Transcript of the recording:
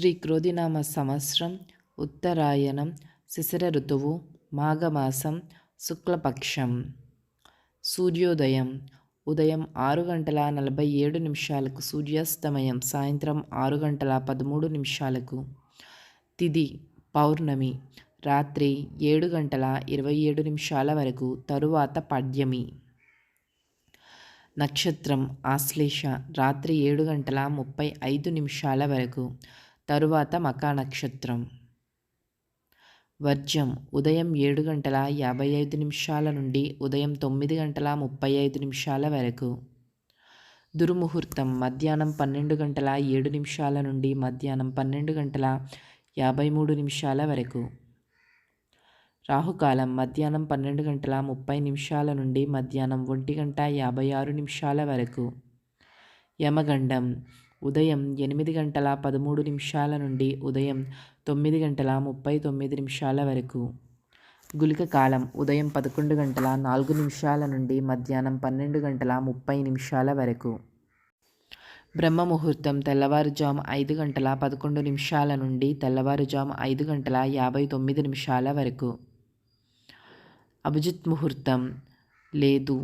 శ్రీ క్రోధినామ సంవత్సరం ఉత్తరాయణం శిశిర ఋతువు మాఘమాసం శుక్లపక్షం. సూర్యోదయం ఉదయం 6:47 సూర్యాస్తమయం సాయంత్రం 6:13 తిథి పౌర్ణమి రాత్రి 7:27 వరకు, తరువాత పాడ్యమి. నక్షత్రం ఆశ్లేష రాత్రి 7:35 వరకు, తరువాత మకా నక్షత్రం. వర్జం ఉదయం 7:55 నుండి ఉదయం 9:35 వరకు. దుర్ముహూర్తం మధ్యాహ్నం 12:07 నుండి మధ్యాహ్నం 12:53 వరకు. రాహుకాలం మధ్యాహ్నం 12:30 నుండి మధ్యాహ్నం 1:56 వరకు. యమగండం ఉదయం 8:13 నుండి ఉదయం 9:39 వరకు. గుళిక కాలం ఉదయం 11:04 నుండి మధ్యాహ్నం 12:30 వరకు. బ్రహ్మ ముహూర్తం తెల్లవారుజాము 5:11 నుండి తెల్లవారుజాము 5:59 వరకు. అభిజిత్ ముహూర్తం లేదు.